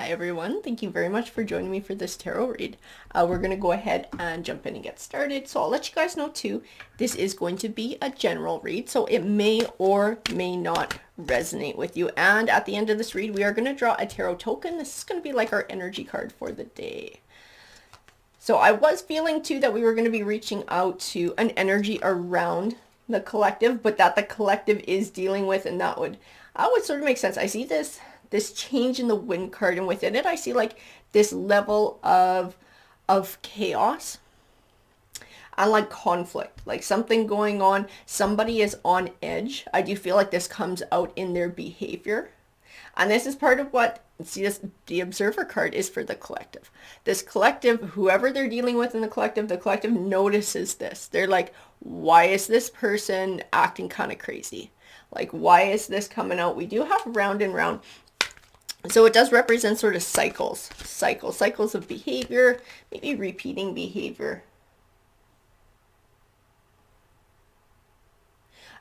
everyone. Thank you very much for joining me for this tarot read. We're going to go ahead and jump in and get started. So I'll let you guys know too, this is going to be a general read, so it may or may not resonate with you. And at the end of this read, we are going to draw a tarot token. This is going to be like our energy card for the day. So I was feeling too that we were going to be reaching out to an energy around the collective, but that the collective is dealing with, and that would sort of make sense. I see this change in the wind card, and within it I see like this level of chaos and like conflict, like something going on. Somebody is on edge. I do feel like this comes out in their behavior, and this is part of what, see, this, the observer card is for the collective. This collective, whoever they're dealing with in the collective notices this. They're like, why is this person acting kind of crazy? Like, why is this coming out? We do have round and round. So it does represent sort of cycles of behavior, maybe repeating behavior.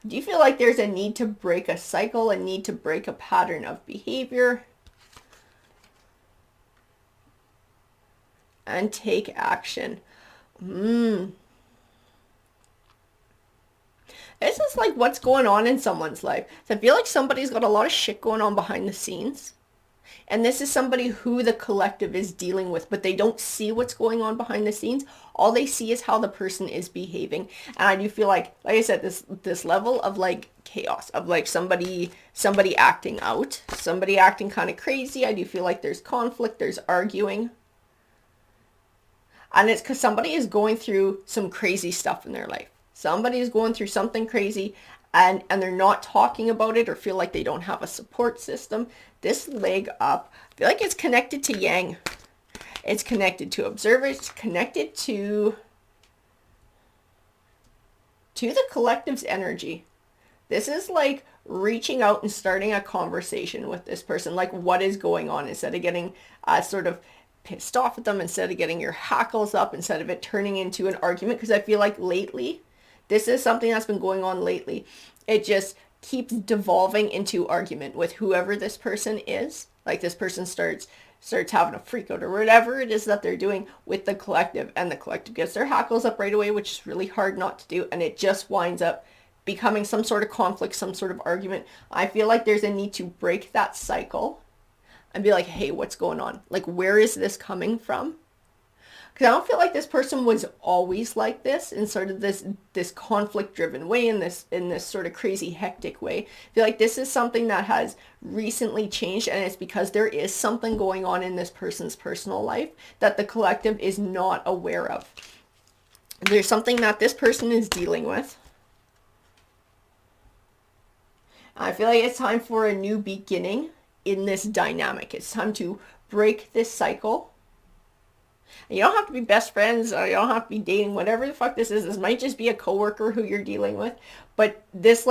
Do you feel like there's a need to break a cycle, a need to break a pattern of behavior? And take action. This is like what's going on in someone's life. So I feel like somebody's got a lot of shit going on behind the scenes. And this is somebody who the collective is dealing with, but they don't see what's going on behind the scenes. All they see is how the person is behaving. And I do feel like I said, this level of like chaos, of like somebody acting out, somebody acting kind of crazy. I do feel like there's conflict, there's arguing. And it's because somebody is going through some crazy stuff in their life. Somebody is going through something crazy, and they're not talking about it, or feel like they don't have a support system. This leg up, I feel like it's connected to yang. It's connected to observers. It's connected to the collective's energy. This is like reaching out and starting a conversation with this person. Like, what is going on? Instead of getting sort of pissed off at them, instead of getting your hackles up, instead of it turning into an argument. Because I feel like lately, this is something that's been going on lately. It just keeps devolving into argument with whoever this person is. Like, this person starts having a freak out or whatever it is that they're doing with the collective, and the collective gets their hackles up right away, which is really hard not to do, and it just winds up becoming some sort of conflict, some sort of argument. I feel like there's a need to break that cycle and be like, hey, what's going on? Like, where is this coming from? Because I don't feel like this person was always like this, in sort of this conflict driven way, in this sort of crazy hectic way. I feel like this is something that has recently changed, and it's because there is something going on in this person's personal life that the collective is not aware of. There's something that this person is dealing with. I feel like it's time for a new beginning in this dynamic. It's time to break this cycle. And you don't have to be best friends, or you don't have to be dating, whatever the fuck this is. This might just be a coworker who you're dealing with. But this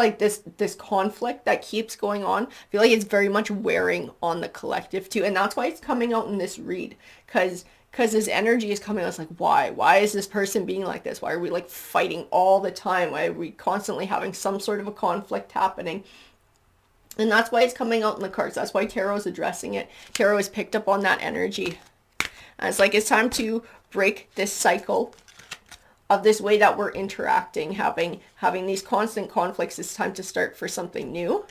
conflict that keeps going on, I feel like it's very much wearing on the collective too. And that's why it's coming out in this read. Because this energy is coming out. It's like, why? Why is this person being like this? Why are we like fighting all the time? Why are we constantly having some sort of a conflict happening? And that's why it's coming out in the cards. That's why Tarot is addressing it. Tarot has picked up on that energy. And it's like, it's time to break this cycle of this way that we're interacting, having these constant conflicts. It's time to start for something new.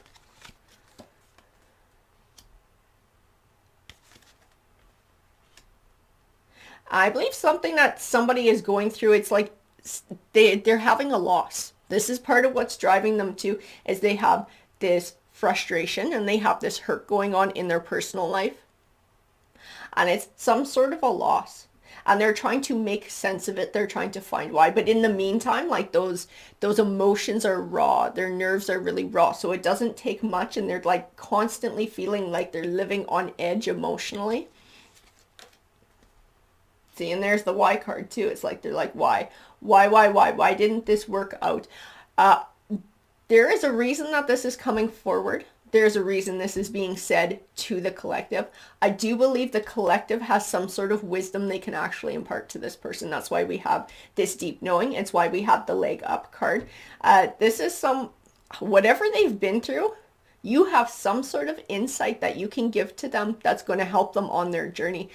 I believe something that somebody is going through, it's like they're having a loss. This is part of what's driving them too, is they have this frustration and they have this hurt going on in their personal life. And it's some sort of a loss. And they're trying to make sense of it. They're trying to find why. But in the meantime, like those emotions are raw. Their nerves are really raw. So it doesn't take much. And they're like constantly feeling like they're living on edge emotionally. See, and there's the why card too. It's like, they're like, why? Why didn't this work out? There is a reason that this is coming forward. There's a reason this is being said to the collective. I do believe the collective has some sort of wisdom they can actually impart to this person. That's why we have this deep knowing. It's why we have the leg up card. This is whatever they've been through, You have some sort of insight that you can give to them that's going to help them on their journey.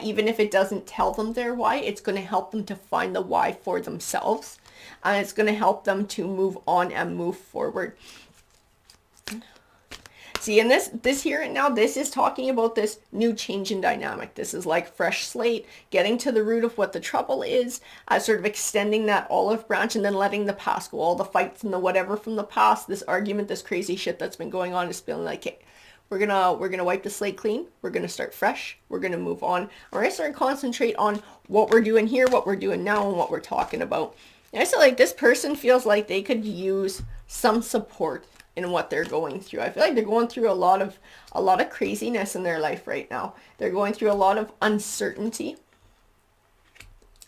Even if it doesn't tell them their why, it's going to help them to find the why for themselves. And it's going to help them to move on and move forward. See, in this here and now, this is talking about this new change in dynamic. This is like fresh slate, getting to the root of what the trouble is, sort of extending that olive branch and then letting the past go. All the fights and the whatever from the past, this argument, this crazy shit that's been going on is feeling like, hey, we're gonna wipe the slate clean. We're gonna start fresh. We're gonna move on. We're gonna start concentrate on what we're doing here, what we're doing now, and what we're talking about. And I feel like this person feels like they could use some support in what they're going through. I feel like they're going through a lot of craziness in their life right now. They're going through a lot of uncertainty.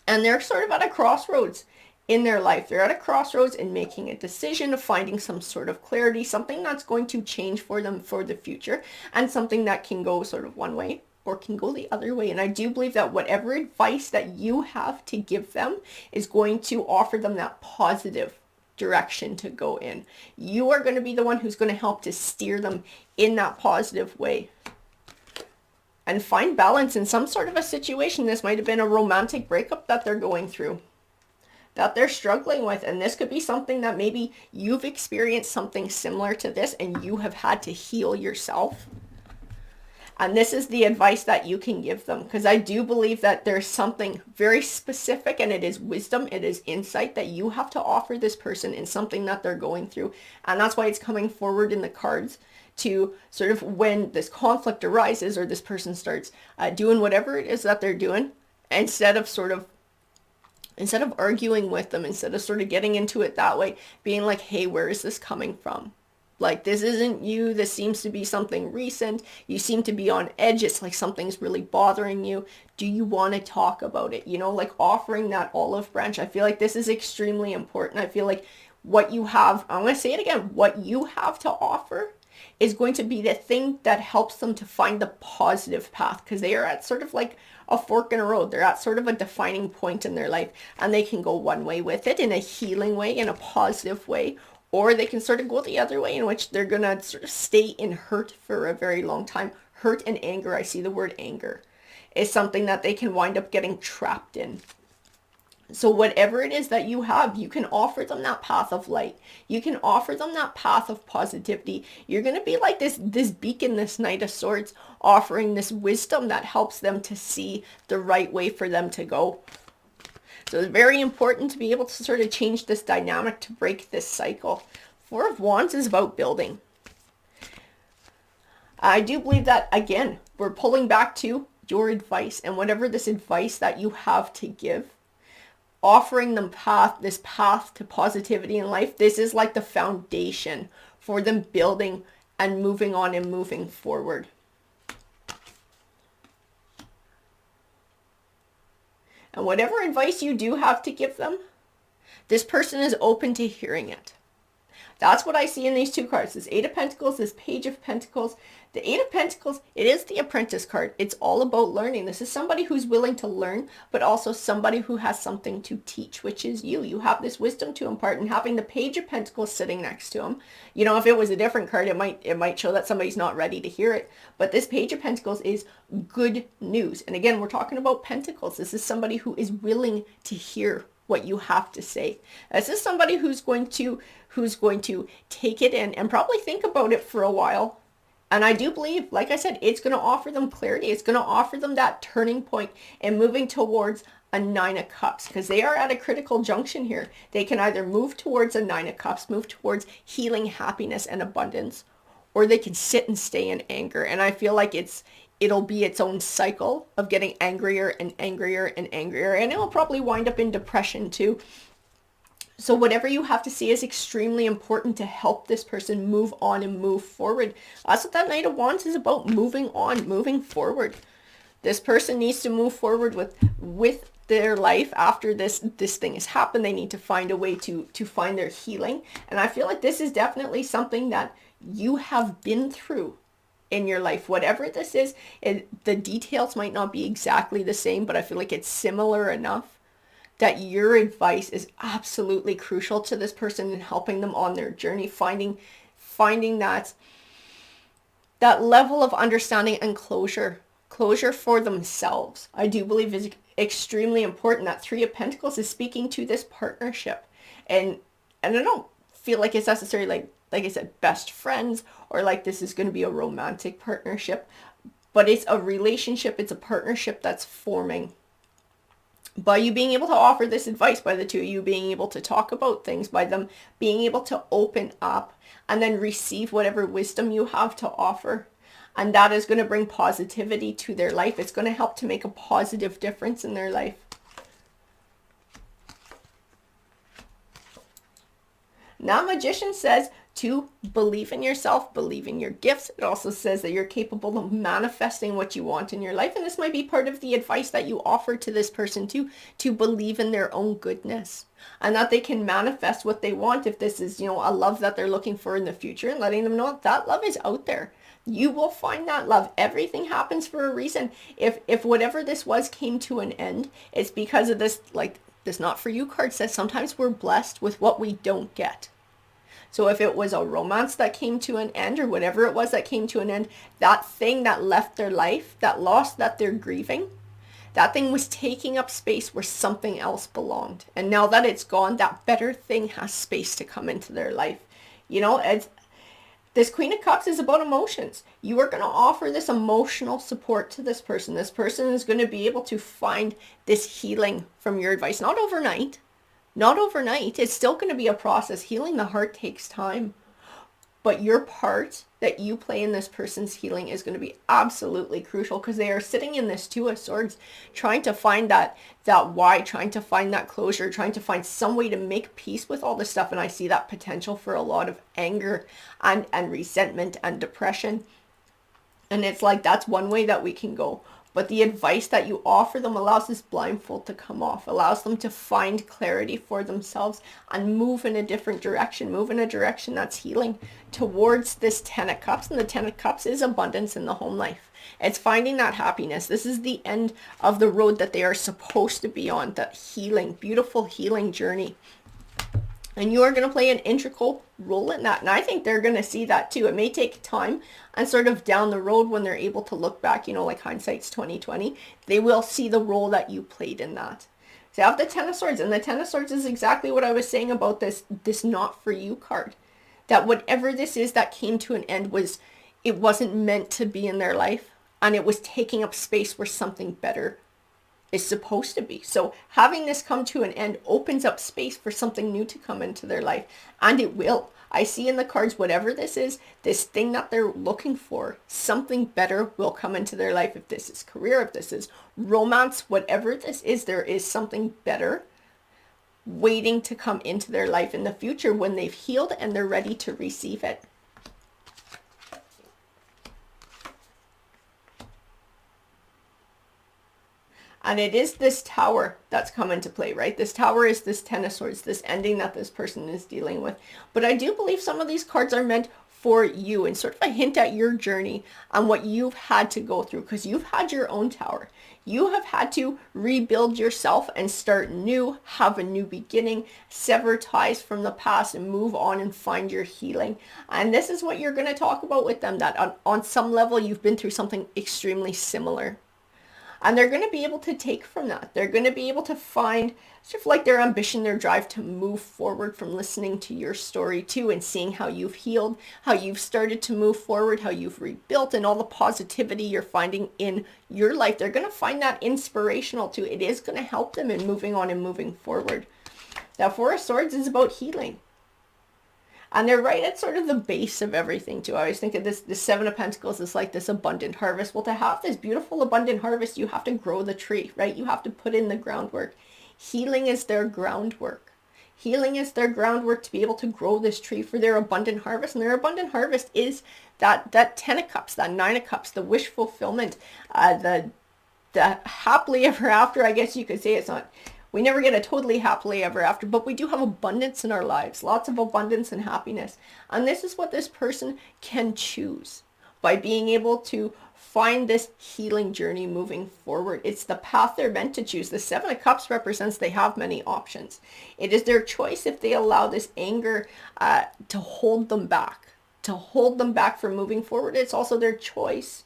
And they're sort of at a crossroads in their life. They're at a crossroads in making a decision, of finding some sort of clarity, something that's going to change for them for the future, and something that can go sort of one way or can go the other way. And I do believe that whatever advice that you have to give them is going to offer them that positive direction to go in. You are going to be the one who's going to help to steer them in that positive way and find balance in some sort of a situation. This might have been a romantic breakup that they're going through, that they're struggling with. And this could be something that maybe you've experienced something similar to this and you have had to heal yourself. And this is the advice that you can give them, because I do believe that there's something very specific, and it is wisdom, it is insight that you have to offer this person in something that they're going through. And that's why it's coming forward in the cards to sort of, when this conflict arises or this person starts doing whatever it is that they're doing, instead of arguing with them, instead of sort of getting into it that way, being like, hey, where is this coming from? Like, this isn't you. This seems to be something recent. You seem to be on edge. It's like something's really bothering you. Do you want to talk about it? You know, like offering that olive branch. I feel like this is extremely important. I feel like what you have, I'm going to say it again, what you have to offer is going to be the thing that helps them to find the positive path, because they are at sort of like a fork in a road. They're at sort of a defining point in their life, and they can go one way with it, in a healing way, in a positive way, or they can sort of go the other way, in which they're going to sort of stay in hurt for a very long time. Hurt and anger, I see the word anger, is something that they can wind up getting trapped in. So whatever it is that you have, you can offer them that path of light. You can offer them that path of positivity. You're going to be like this beacon, this Knight of Swords, offering this wisdom that helps them to see the right way for them to go. So it's very important to be able to sort of change this dynamic, to break this cycle. Four of Wands is about building. I do believe that, again, we're pulling back to your advice, and whatever this advice that you have to give, offering them this path to positivity in life. This is like the foundation for them building and moving on and moving forward. And whatever advice you do have to give them, this person is open to hearing it. That's what I see in these two cards. This Eight of Pentacles, this Page of Pentacles. The Eight of Pentacles, it is the Apprentice card. It's all about learning. This is somebody who's willing to learn, but also somebody who has something to teach, which is you. You have this wisdom to impart, and having the Page of Pentacles sitting next to him. You know, if it was a different card, it might show that somebody's not ready to hear it. But this Page of Pentacles is good news. And again, we're talking about Pentacles. This is somebody who is willing to hear what you have to say. This is somebody who's going to take it in and probably think about it for a while. And I do believe, like I said, it's going to offer them clarity. It's going to offer them that turning point and moving towards a Nine of Cups, because they are at a critical junction here. They can either move towards a Nine of Cups, move towards healing, happiness, and abundance, or they can sit and stay in anger. And I feel like it'll be its own cycle of getting angrier and angrier and angrier, and it'll probably wind up in depression too. So whatever you have to see is extremely important to help this person move on and move forward. That's what that Knight of Wands is about, moving on, moving forward. This person needs to move forward with their life after this thing has happened. They need to find a way to find their healing. And I feel like this is definitely something that you have been through in your life. Whatever this is, the details might not be exactly the same, but I feel like it's similar enough that your advice is absolutely crucial to this person in helping them on their journey, finding that that level of understanding and closure for themselves, I do believe is extremely important. That Three of Pentacles is speaking to this partnership. And I don't feel like it's necessarily like I said, best friends, or like this is going to be a romantic partnership, but it's a relationship, it's a partnership that's forming by you being able to offer this advice, by the two of you being able to talk about things, by them being able to open up and then receive whatever wisdom you have to offer. And that is going to bring positivity to their life. It's going to help to make a positive difference in their life. Now, Magician says to believe in yourself, believe in your gifts. It also says that you're capable of manifesting what you want in your life. And this might be part of the advice that you offer to this person too, to believe in their own goodness and that they can manifest what they want. If this is, a love that they're looking for in the future, and letting them know that love is out there. You will find that love. Everything happens for a reason. If whatever this was came to an end, it's because of this, like this not for you card says sometimes we're blessed with what we don't get. So if it was a romance that came to an end, or whatever it was that came to an end, that thing that left their life, that loss that they're grieving, that thing was taking up space where something else belonged. And now that it's gone, that better thing has space to come into their life. This Queen of Cups is about emotions. You are going to offer this emotional support to this person. This person is going to be able to find this healing from your advice. Not overnight. Not overnight. It's still going to be a process. Healing the heart takes time. But your part that you play in this person's healing is going to be absolutely crucial, because they are sitting in this Two of Swords, trying to find that why, trying to find that closure, trying to find some way to make peace with all this stuff. And I see that potential for a lot of anger and resentment and depression. And it's like, that's one way that we can go. But the advice that you offer them allows this blindfold to come off, allows them to find clarity for themselves and move in a different direction, move in a direction that's healing towards this Ten of Cups. And the Ten of Cups is abundance in the home life. It's finding that happiness. This is the end of the road that they are supposed to be on, that healing, beautiful healing journey. And you are going to play an integral role in that. And I think they're going to see that too. It may take time, and sort of down the road when they're able to look back, like hindsight's 2020, they will see the role that you played in that. So I have the Ten of Swords, and the Ten of Swords is exactly what I was saying about this not for you card. That whatever this is that came to an end, it wasn't meant to be in their life, and it was taking up space where something better is supposed to be. So having this come to an end opens up space for something new to come into their life. And it will. I see in the cards, whatever this is, this thing that they're looking for, something better will come into their life. If this is career, if this is romance, whatever this is, there is something better waiting to come into their life in the future when they've healed and they're ready to receive it. And it is this Tower that's come into play, right? This Tower is this Ten of Swords, this ending that this person is dealing with. But I do believe some of these cards are meant for you, and sort of a hint at your journey and what you've had to go through, because you've had your own Tower. You have had to rebuild yourself and start new, have a new beginning, sever ties from the past and move on and find your healing. And this is what you're going to talk about with them, that on some level you've been through something extremely similar. And they're going to be able to take from that. They're going to be able to find sort of like their ambition, their drive to move forward from listening to your story too, and seeing how you've healed, how you've started to move forward, how you've rebuilt, and all the positivity you're finding in your life. They're going to find that inspirational too. It is going to help them in moving on and moving forward. Now, Four of Swords is about healing. And they're right at sort of the base of everything too. I always think of this Seven of Pentacles is like this abundant harvest. Well, to have this beautiful abundant harvest, you have to grow the tree, right? You have to put in the groundwork. Healing is their groundwork. Healing is their groundwork to be able to grow this tree for their abundant harvest. And their abundant harvest is that Ten of Cups, that Nine of Cups, the wish fulfillment, the happily ever after, I guess you could say. It's not... We never get a totally happily ever after, but we do have abundance in our lives, lots of abundance and happiness. And this is what this person can choose by being able to find this healing journey moving forward. It's the path they're meant to choose. The Seven of Cups represents they have many options. It is their choice if they allow this anger to hold them back. to hold them back from moving forward. It's also their choice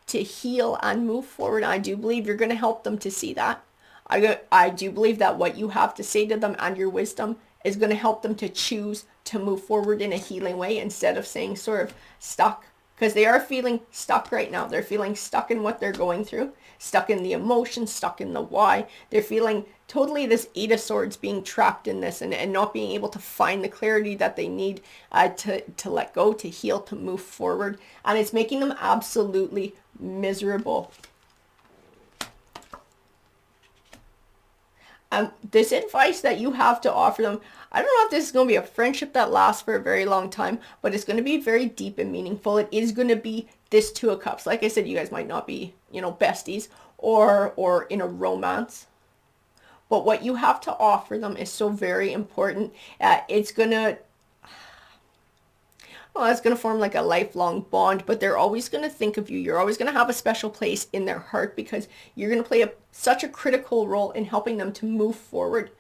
to heal and move forward. I do believe you're going to help them to see that. I do believe that what you have to say to them and your wisdom is going to help them to choose to move forward in a healing way instead of saying sort of stuck, because they are feeling stuck right now. They're feeling stuck in what they're going through, stuck in the emotion, stuck in the why. They're feeling totally this Eight of Swords, being trapped in this and not being able to find the clarity that they need to let go, to heal, to move forward. And it's making them absolutely miserable. This advice that you have to offer them, I don't know if this is going to be a friendship that lasts for a very long time, but it's going to be very deep and meaningful. It is going to be this Two of Cups. Like I said, you guys might not be, besties or in a romance. But what you have to offer them is so very important. It's going to form like a lifelong bond, but they're always going to think of you. You're always going to have a special place in their heart because you're going to play such a critical role in helping them to move forward.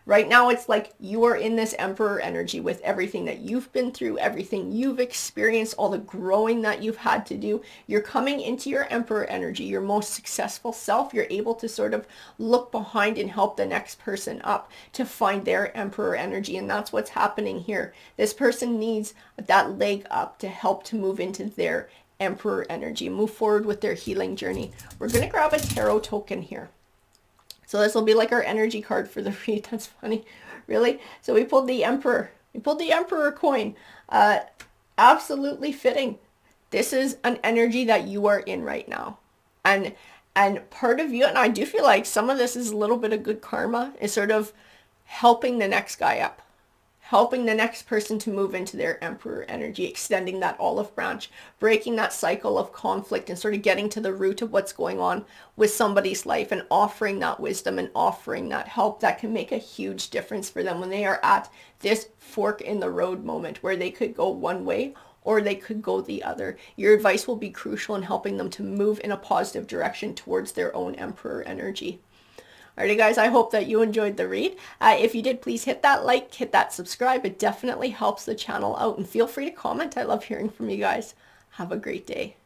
Right now, it's like you are in this Emperor energy with everything that you've been through, everything you've experienced, all the growing that you've had to do. You're coming into your Emperor energy, your most successful self. You're able to sort of look behind and help the next person up to find their Emperor energy. And that's what's happening here. This person needs that leg up to help to move into their Emperor energy, move forward with their healing journey. We're going to grab a tarot token here. So this will be like our energy card for the read. That's funny, really. So we pulled the Emperor. We pulled the Emperor coin. Absolutely fitting. This is an energy that you are in right now. And part of you, and I do feel like some of this is a little bit of good karma, is sort of helping the next guy up. Helping the next person to move into their Emperor energy, extending that olive branch, breaking that cycle of conflict and sort of getting to the root of what's going on with somebody's life and offering that wisdom and offering that help that can make a huge difference for them when they are at this fork in the road moment where they could go one way or they could go the other. Your advice will be crucial in helping them to move in a positive direction towards their own Emperor energy. Alrighty guys, I hope that you enjoyed the read. If you did, please hit that like, hit that subscribe. It definitely helps the channel out, and feel free to comment. I love hearing from you guys. Have a great day.